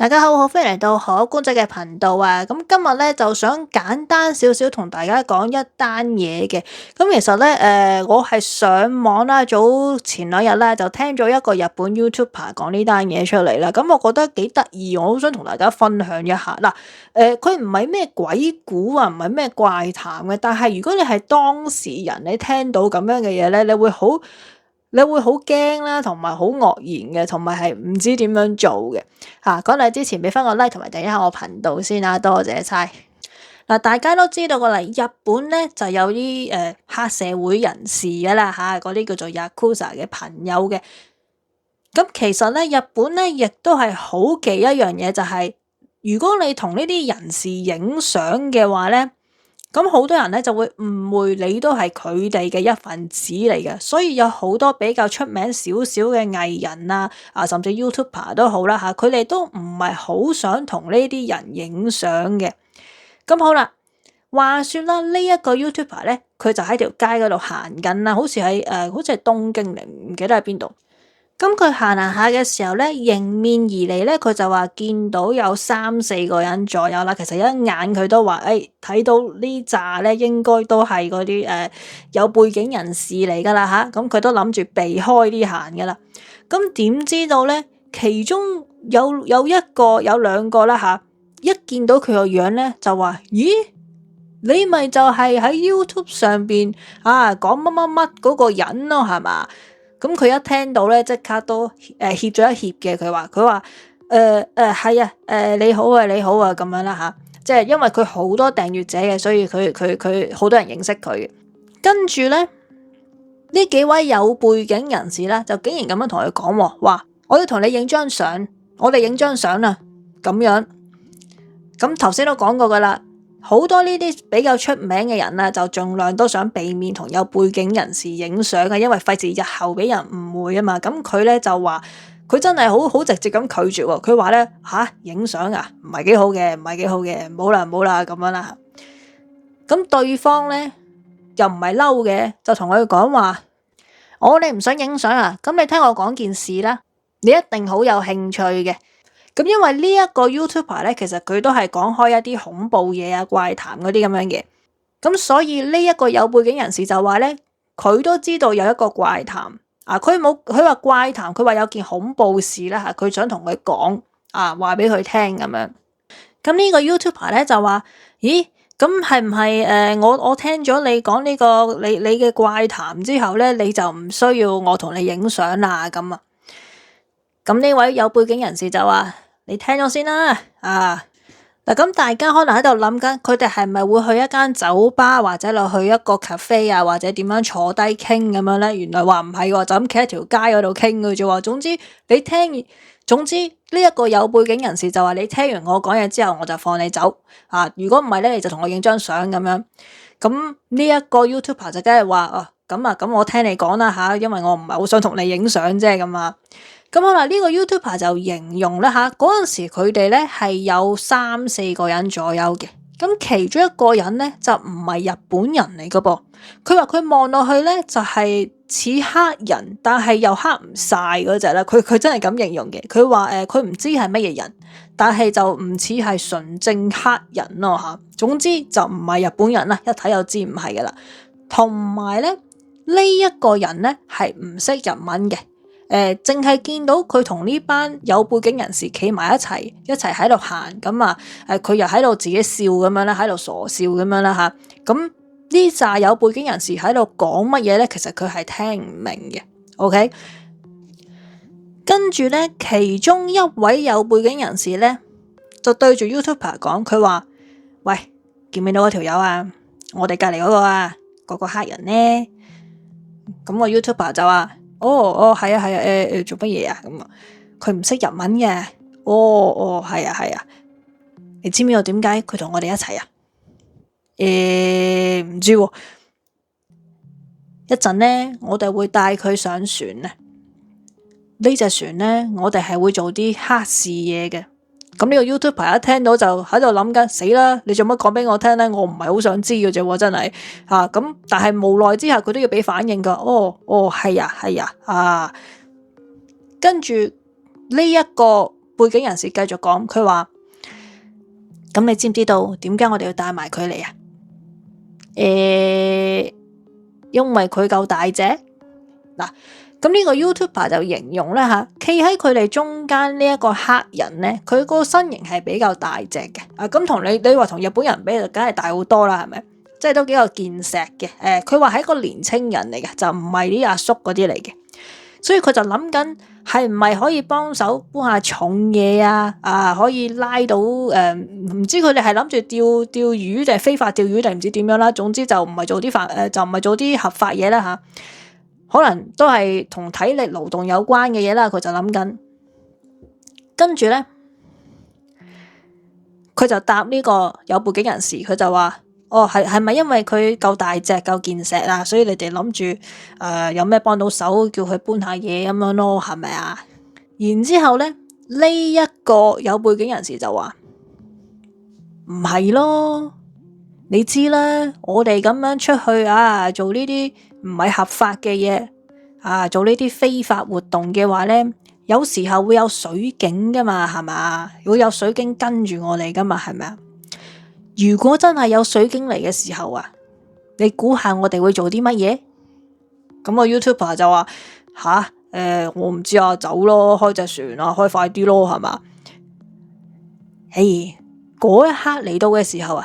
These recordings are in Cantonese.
大家好，歡迎嚟到可觀仔嘅頻道啊！咁今日咧就想簡單少少同大家講一單嘢嘅。咁其實咧，我係上網啦，早前兩日咧就聽咗一個日本 YouTuber 講呢單嘢出嚟啦。咁我覺得幾得意，我好想同大家分享一下啦。佢唔係咩鬼故啊，唔係咩怪談嘅，但係如果你係當事人，你聽到咁樣嘅嘢咧，你會好驚啦，同埋好愕然嘅，同埋係唔知點樣做嘅嚇。講嚟之前俾翻個 like 同埋訂一下我頻道先啦，多謝晒。嗱，大家都知道個嚟日本咧就有啲黑社會人士噶啦嚇，嗰啲叫做 Yakuza 嘅朋友嘅。咁其實咧，日本咧亦都係好忌一樣嘢，就係如果你同呢啲人士影相嘅話咧。咁好多人咧就會誤會你都係佢哋嘅一份子嚟嘅，所以有好多比較出名少少嘅藝人啊，甚至 YouTuber 都好啦嚇，佢哋都唔係好想同呢啲人影相嘅。咁好啦，話說啦，呢一個 YouTuber 咧，佢就喺條街嗰度行緊啦，好似係東京嚟，唔記得喺邊度。咁佢行下嘅時候咧，迎面而嚟咧，佢就話見到有3-4個人左右啦。其實一眼佢都話，睇到呢紮咧，應該都係嗰啲有背景人士嚟噶啦吓。咁佢都諗住避開啲行噶啦。咁點知道咧，其中有一個有兩個啦吓，一見到佢個樣咧，就話：咦，你咪就係喺 YouTube 上邊講乜乜乜嗰個人咯，係嘛？咁佢一聽到咧，即刻都怯咗一怯嘅。佢話係啊，你好啊咁樣啦吓，即係因為佢好多訂閱者嘅，所以佢好多人認識佢嘅。跟住咧，呢幾位有背景人士咧，就竟然咁樣同佢講，話我要同你影張相，我哋影張相啊咁樣。咁頭先都講過噶啦。好多呢啲比較出名嘅人咧，就盡量都想避免同有背景人士影相嘅，因為費事日後俾人誤會啊嘛。咁佢咧就話，佢真係好直接咁拒絕喎。佢話咧影相啊，唔係幾好嘅，唔係幾好嘅，唔好啦咁樣啦。咁對方咧又唔係嬲嘅，就同佢講話：你唔想影相啊？咁你聽我講件事啦，你一定好有興趣嘅。咁因為呢一個 YouTuber 咧，其實佢都係講開一啲恐怖嘢啊、怪談嗰啲咁樣嘅，咁所以呢一個有背景人士就話咧，佢都知道有一個怪談佢話怪談，佢話有件恐怖事啦吓，佢想同佢講話俾佢聽咁樣。咁呢個 YouTuber 咧就話：咦，咁係唔係我聽咗你講呢個你嘅怪談之後咧，你就唔需要我同你影相啦咁啊？咁呢位有背景人士就話：你聽咗先啦，嗱，咁大家可能喺度諗緊，佢哋係咪會去一間酒吧或者落去一個 cafe 或者點樣坐低傾咁樣咧？原來話唔係喎，就咁企喺條街嗰度傾嘅啫喎。總之呢一個有背景人士就話：你聽完我講嘢之後，我就放你走如果唔係咧，你就同我影張相咁樣。咁呢一個 YouTuber 就梗係話：咁我聽你講啦吓，因為我唔係好想同你影相啫咁啊。咁好啦，呢個 YouTuber 就形容咧吓，嗰陣時佢哋咧係有3-4個人左右嘅。咁其中一個人咧就唔係日本人嚟噶噃。佢話佢望落去咧就係似黑人，但係又黑唔晒嗰隻啦。佢真係咁形容嘅。佢話佢唔知係乜嘢人，但係就唔似係純正黑人咯吓。總之就唔係日本人啦，一睇就知唔係噶啦。同埋咧呢一個人咧係唔識日文嘅。淨係見到佢同呢班有背景人士企埋一齊喺度行咁啊！佢又喺度自己笑咁樣啦，喺度傻笑咁樣啦吓。咁呢紮有背景人士喺度講乜嘢咧？其實佢係聽唔明嘅。OK，跟住咧，其中一位有背景人士咧就對住 YouTuber 講，佢話：喂，見唔見到嗰條友啊？我哋隔籬嗰個嗰個黑人咧。咁個 YouTuber 就話：係啊，做乜嘢啊？咁啊，佢唔識日文嘅。係啊，你知唔知道點解佢同我哋一齊啊？唔知喎。一陣咧，我哋會帶佢上船啊。呢隻船咧，我哋係會做啲黑市嘢嘅。咁呢個 YouTuber 一聽到就喺度諗緊，死啦！你做乜講俾我聽咧？我唔係好想知嘅啫，真係咁。但係無奈之下，佢都要俾反應噶。係啊。跟住呢一個背景人士繼續講，佢話：咁你知唔知道點解我哋要帶埋佢嚟啊？因為佢夠大隻。嗱，咁呢個 YouTuber 就形容咧嚇，企喺佢哋中間呢一個黑人咧，佢個身形係比較大隻嘅。咁同你話同日本人比就梗係大好多啦，係咪？即係都幾有健碩嘅。佢話係一個年青人嚟嘅，就唔係啲阿叔嗰啲嚟嘅。所以佢就諗緊係唔係可以幫手搬下重嘢啊？可以拉到唔知佢哋係諗住釣魚定係非法釣魚定唔知點樣啦。總之就唔係做啲就唔係做啲合法嘢啦嚇。可能都係同體力勞動有關嘅嘢啦。佢就諗緊，跟住咧，佢就答呢個有背景人士，佢就話：係咪因為佢夠大隻夠健碩啊？所以你哋諗住有咩幫到手，叫佢搬下嘢咁樣咯，係咪啊？然之後咧，呢一個有背景人士就話：唔係咯，你知啦，我哋咁樣出去做呢啲唔係合法嘅嘢做呢啲非法活動嘅話咧，有時候會有水警噶嘛，係嘛？會有水警跟住我哋噶嘛，係咪啊？如果真係有水警嚟嘅時候你估下我哋會做啲乜嘢？咁個 YouTuber 就話：我唔知啊，走咯，開隻船啊，開快啲咯，係嘛？嗰一刻嚟到嘅時候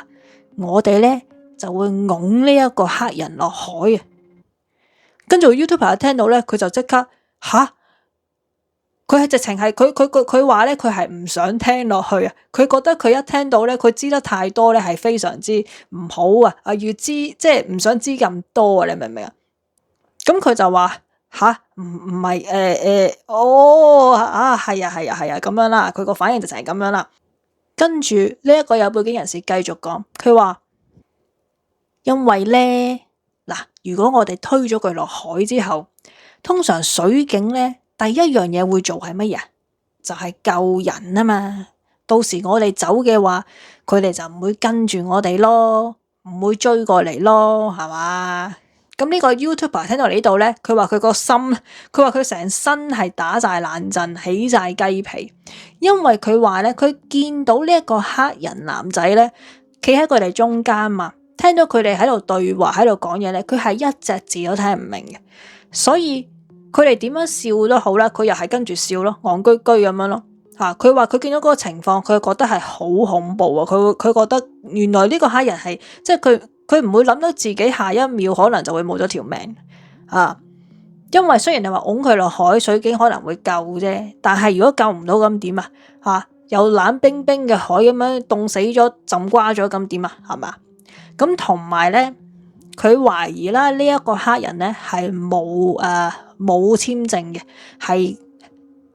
我哋咧就會拱呢一個黑人落海啊！跟住 YouTuber 聽到咧，佢就即刻佢係直情係佢話咧，佢係唔想聽落去啊！佢覺得佢一聽到咧，佢知得太多咧，係非常之唔好啊！越知即係唔想知咁多啊！你明唔明啊？咁佢就話：唔係係啊咁樣啦！佢個反應就成係咁樣啦。跟住呢一個有背景人士繼續講，佢話：因為咧如果我哋推咗佢落海之後，通常水警咧第一樣嘢會做係乜嘢？就係救人啊嘛！到時我哋走嘅話，佢哋就唔會跟住我哋咯，唔會追過嚟咯，係嘛？咁呢個 YouTuber 聽到呢度咧，佢話佢個心，佢話佢成身係打晒冷震，起晒雞皮，因為佢話咧，佢見到呢一個黑人男仔咧，企喺佢哋中間嘛，聽到佢哋喺度對話，喺度講嘢咧，佢係一隻字都聽唔明嘅，所以佢哋點樣笑都好啦，佢又係跟住笑咯，戇居居咁樣咯。佢話佢見到嗰個情況，佢覺得係好恐怖啊！佢覺得原來呢個黑人係即係佢唔會諗到自己下一秒可能就會冇咗條命因為雖然你話拱佢落海，水警可能會救啫，但係如果救唔到咁點有冷冰冰嘅海咁樣凍死咗浸瓜咗咁點係嘛？咁同埋咧，佢懷疑啦呢一個黑人咧係冇簽證嘅，係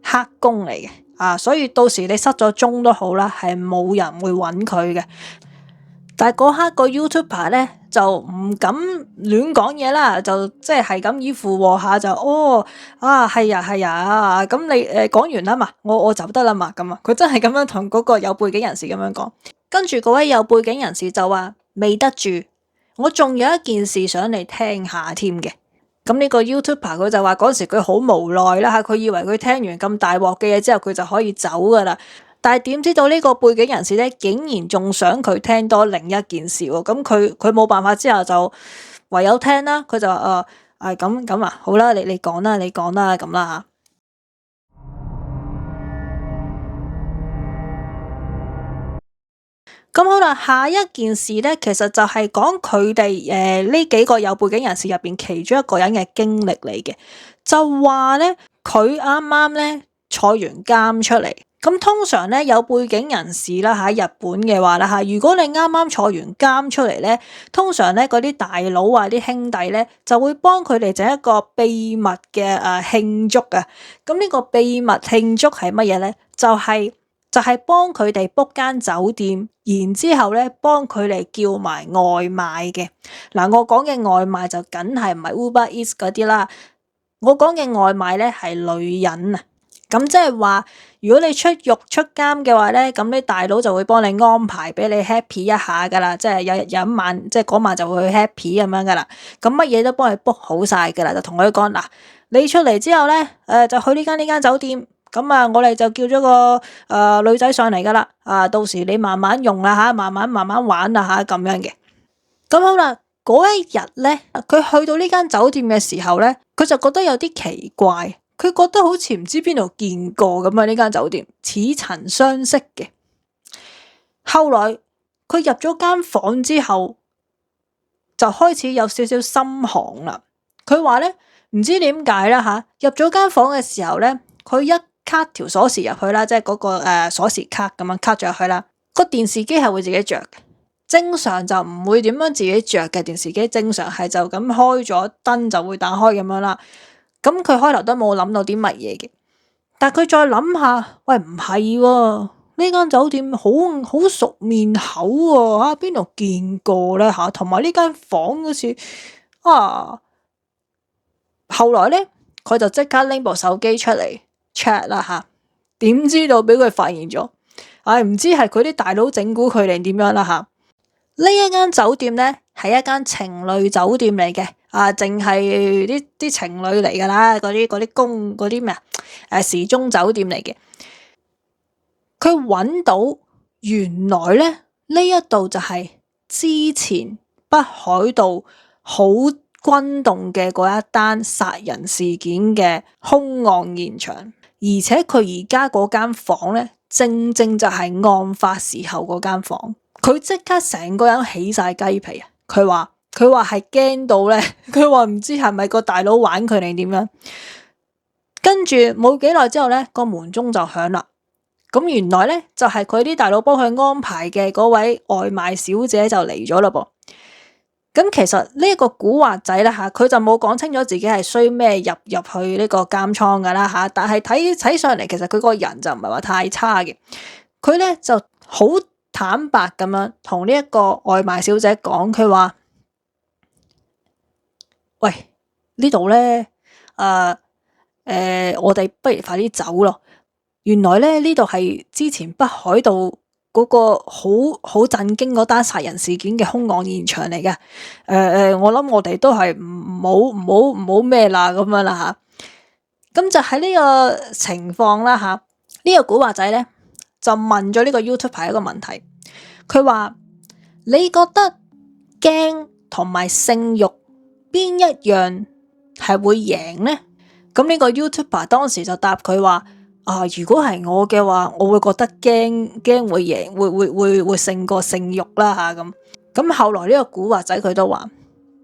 黑工嚟嘅所以到時你失咗蹤都好啦，係冇人會揾佢嘅。但係嗰刻個 YouTuber 咧就唔敢亂講嘢啦，就即係咁以附和下就係啊，咁你講完啦嘛，我就得啦嘛，咁佢真係咁樣同嗰個有背景人士咁樣講。跟住嗰位有背景人士就話未得住，我仲有一件事想你聽下添嘅。咁呢個 YouTuber 佢就話嗰時佢好無奈啦佢以為佢聽完咁大鑊嘅嘢之後佢就可以走噶啦，但係點知道呢個背景人士咧竟然仲想佢聽多另一件事喎，咁佢冇辦法之後就唯有聽啦，佢就咁好啦，你講啦咁啦咁好啦，下一件事咧，其實就係講佢哋呢幾個有背景人士入邊其中一個人嘅經歷嚟嘅，就話咧佢啱啱咧坐完監出嚟，咁通常咧有背景人士啦喺日本嘅話啦如果你啱啱坐完監出嚟咧，通常咧嗰啲大佬啲兄弟咧就會幫佢哋整一個秘密嘅慶祝啊，咁呢個秘密慶祝係乜嘢咧？就係幫佢哋 book 間酒店，然之後咧幫佢哋叫埋外賣嘅。我講嘅外賣就梗係唔係 Uber Eats 嗰啲啦，我講嘅外賣咧係女人啊。咁即係話，如果你出獄出監嘅話咧，咁啲大佬就會幫你安排俾你 happy 一下噶啦，即係有一晚，即係嗰晚就會去 happy 咁樣噶啦。咁乜嘢都幫你 book 好晒噶啦，就同佢講你出嚟之後咧，就去呢間酒店。咁啊，我哋就叫咗個女仔上嚟噶啦，到時你慢慢用啦吓，慢慢玩啦吓，咁樣嘅。咁好啦，嗰一日咧，佢去到呢間酒店嘅時候咧，佢就覺得有啲奇怪，佢覺得好似唔知邊度見過咁啊，呢間酒店似曾相識嘅。後來佢入咗間房之後，就開始有少少心寒啦。佢話咧，唔知點解啦吓，入咗間房嘅時候咧，佢一卡條鎖匙入去啦，即係嗰個鎖匙卡咁樣卡咗入去啦。個電視機係會自己着嘅，正常就唔會點樣自己着嘅電視機，正常係就咁開咗燈就會打開咁樣啦。咁佢開頭都冇諗到啲乜嘢嘅，但係佢再諗下，喂，唔係喎，呢間酒店好熟面口喎，邊度見過咧吓？同埋呢間房好似後來咧，佢就即刻拎部手機出嚟 check 啦吓，點知道俾佢發現咗，唔知係佢啲大佬整蠱佢定點樣啦吓。呢一間酒店咧係一間情侶酒店嚟嘅，淨係啲情侶嚟噶啦，嗰啲咩時鐘酒店嚟嘅。佢揾到原來咧呢一度就係之前北海道好轟動嘅嗰一單殺人事件嘅兇案現場，而且佢而家嗰間房咧正正就係案發時候嗰間房。佢即刻成個人起晒雞皮啊！佢話係驚到咧，佢話唔知係咪個大佬玩佢定點樣。跟住冇幾耐之後咧，個門鐘就響啦。咁原來咧就係佢啲大佬幫佢安排嘅嗰位外賣小姐就嚟咗啦噃。咁其實呢一個古惑仔咧吓，佢就冇講清楚自己係衰咩入去呢個監倉噶啦吓，但係睇上嚟其實佢個人就唔係話太差嘅。佢咧就好坦白咁樣同呢一個外賣小姐講，佢話：喂，呢度咧，我哋不如快啲走咯。原來咧呢度係之前北海道嗰個好震驚嗰單殺人事件嘅兇案現場嚟嘅。我諗我哋都係唔好咩啦咁樣啦吓。咁就喺呢個情況啦吓，呢個古惑仔咧就問咗呢個 YouTuber 一個問題，佢話：你覺得驚同埋性慾邊一樣係會贏呢？咁呢個 YouTuber 當時就答佢話：如果係我嘅話，我會覺得驚會贏，會勝過性慾啦吓咁。咁後來呢個古惑仔佢都話：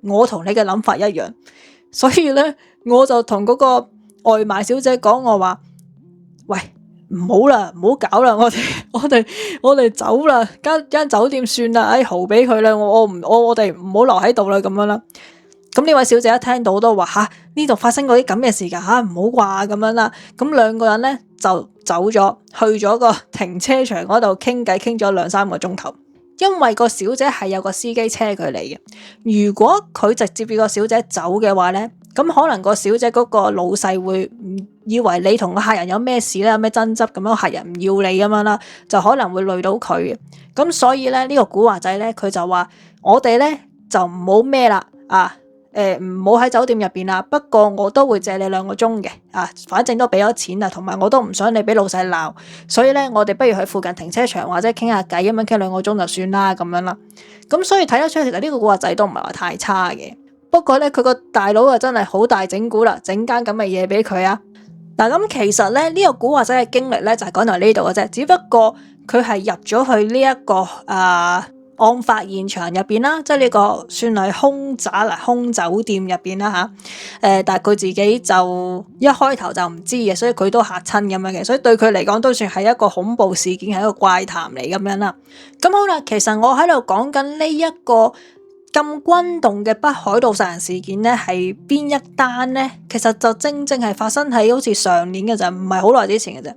我同你嘅諗法一樣，所以咧我就同嗰個外賣小姐講，我話：喂，唔好啦，唔好搞啦，我哋走啦，間酒店算啦，豪俾佢啦，我哋唔好留喺度啦，咁樣啦。咁呢位小姐一聽到都話：呢度發生過啲咁嘅事噶，唔好啩咁樣啦。咁兩個人咧就走咗，去咗個停車場嗰度傾偈，傾咗2-3個鐘頭。因為個小姐係有個司機車佢嚟嘅，如果佢直接叫個小姐走嘅話咧，咁可能個小姐嗰個老細會以為你同個客人有咩事咧，有咩爭執咁樣，客人唔要你咁樣啦，就可能會累到佢嘅。咁所以咧呢個古惑仔咧，佢就話：我哋咧就唔好咩啦，唔好喺酒店入邊啦。不過我都會借你2個鐘嘅，反正都俾咗錢啦，同埋我都唔想你俾老細鬧，所以咧我哋不如去附近停車場或者傾下偈咁樣，傾2個鐘就算啦咁樣啦。咁所以睇得出其實呢個古惑仔都唔係話太差嘅。不過咧佢個大佬啊真係好大整蠱啦，整間咁嘅嘢俾佢啊。嗱，咁其實咧呢個古惑仔嘅經歷咧就係講到呢度嘅啫，只不過佢係入咗去呢一個案發現場入邊啦，即係呢個算係兇酒店入邊啦吓。但係佢自己就一開頭就唔知嘅，所以佢都嚇親咁樣嘅，所以對佢嚟講都算係一個恐怖事件，係一個怪談嚟咁樣啦。咁好啦，其實我喺度講緊呢一個咁轟動嘅北海道殺人事件咧，係邊一單咧？其實就正正係發生喺好似上年嘅啫，唔係好耐之前嘅啫。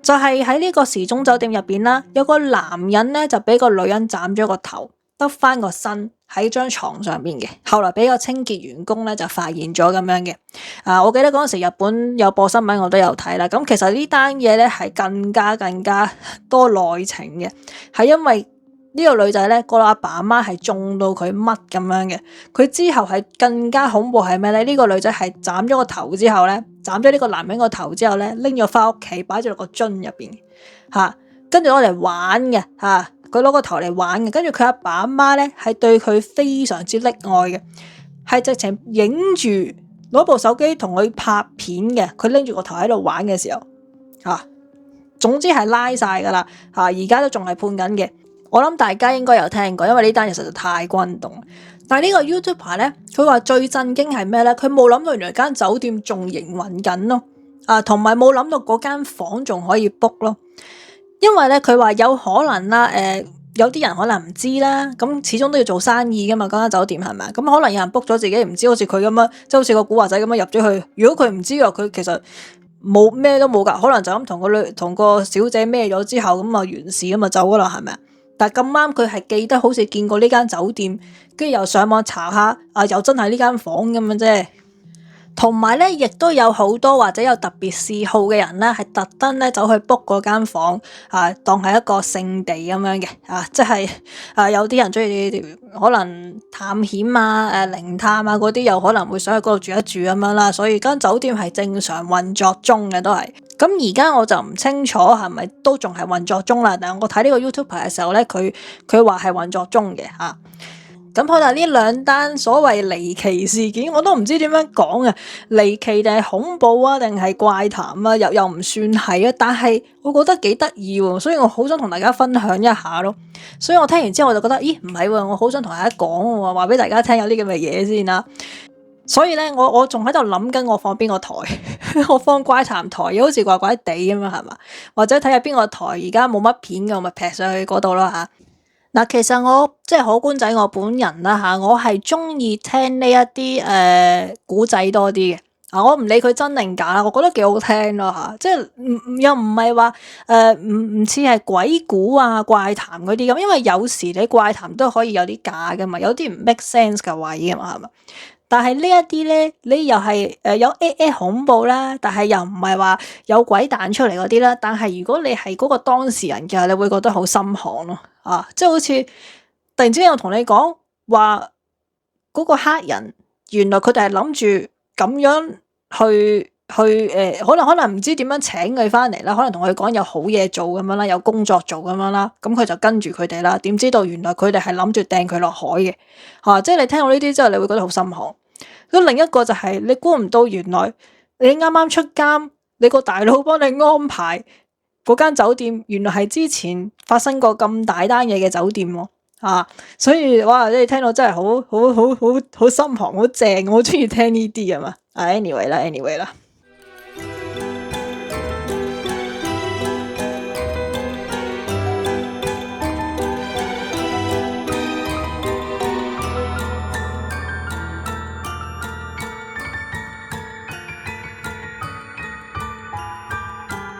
就係喺呢個時鐘酒店入邊啦，有個男人咧就俾個女人斬咗個頭，得翻個身喺張床上邊嘅。後來俾個清潔員工咧就發現咗咁樣嘅。我記得嗰陣時日本有播新聞，我都有睇啦。咁其實呢單嘢咧係更加多內情嘅，係因為呢個女仔咧個阿爸阿媽係中到佢乜咁樣嘅。佢之後係更加恐怖係咩咧？呢個女仔係斬咗個頭之後咧，斬咗呢個男人個頭之後咧，拎咗翻屋企擺咗落個樽入邊嚇，跟住攞嚟玩嘅嚇，佢攞個頭嚟玩嘅，跟住佢阿爸阿媽咧係對佢非常之溺愛嘅，係直情影住攞部手機同佢拍片嘅，佢拎住個頭喺度玩嘅時候嚇，總之係拉晒噶啦嚇，而家都仲係判緊嘅。我諗大家應該有聽過，因為呢單嘢實在太轟動。但係呢個 YouTuber 咧，佢話最震驚係咩咧？佢冇諗到原來間酒店仲營運緊咯，同埋冇諗到嗰間房仲可以 book 咯。因為咧，佢話有可能啦，有啲人可能唔知啦，咁始終都要做生意噶嘛，嗰間酒店係咪？咁可能有人 book 咗自己唔知，好似佢咁樣，即係好似個古惑仔咁樣入咗去。如果佢唔知嘅，佢其實冇咩都冇噶，可能就咁同個小姐孭咗之後咁啊完事咁啊走噶啦，係咪啊？但係咁啱佢係記得好似見過呢間酒店，跟住又上網查下，又真係呢間房咁樣啫。同埋咧，亦都有好多或者有特別嗜好嘅人咧，係特登咧走去 book 嗰間房，當係一個聖地咁樣嘅，即係有啲人中意可能探險靈探嗰啲，又可能會想去嗰度住一住咁樣啦。所以間酒店係正常運作中嘅都係。咁而家我就唔清楚係咪都仲係運作中啦。但係我睇呢個 YouTuber 嘅時候咧，佢話係運作中嘅嚇。咁可能呢兩單所謂離奇事件，我都唔知點樣講啊！離奇定係恐怖啊，定係怪談啊？又唔算係啊，但係我覺得幾得意喎，所以我好想同大家分享一下咯。所以我聽完之後我就覺得，咦唔係喎，我好想同大家講喎，話俾大家聽有啲咁嘅嘢先啦。所以咧，我仲喺度諗緊我放邊個台，我放怪談台，又好似怪怪地咁樣係嘛？或者睇下邊個台而家冇乜片嘅，我咪劈上去嗰度啦嚇。嗱，其實我即係可觀仔，我本人啦嚇，我係中意聽呢一啲古仔多啲嘅。我唔理佢真定假，我覺得幾好聽咯嚇。即係又唔係話唔似係鬼故怪談嗰啲咁，因為有時你怪談都可以有啲假噶嘛，有啲唔 make sense 嘅位噶嘛，係嘛？但係呢一啲咧，你又係有恐怖啦，但係又唔係話有鬼彈出嚟嗰啲啦。但係如果你係嗰個當事人嘅，你會覺得好心寒咯。即係好似突然之間我同你講話嗰個黑人，原來佢哋係諗住咁樣去可能唔知點樣請佢翻嚟啦，可能同佢講有好嘢做咁樣啦，有工作做咁樣啦，咁佢就跟住佢哋啦。點知道原來佢哋係諗住掟佢落海嘅，即係你聽到呢啲之後，你會覺得好心寒。咁另一個就係你估唔到，原來你啱啱出監，你個大佬幫你安排嗰間酒店，原來係之前發生過咁大單嘢嘅酒店喎。所以哇，你聽到真係好心寒，好正，我好中意聽呢啲啊嘛。anyway 啦。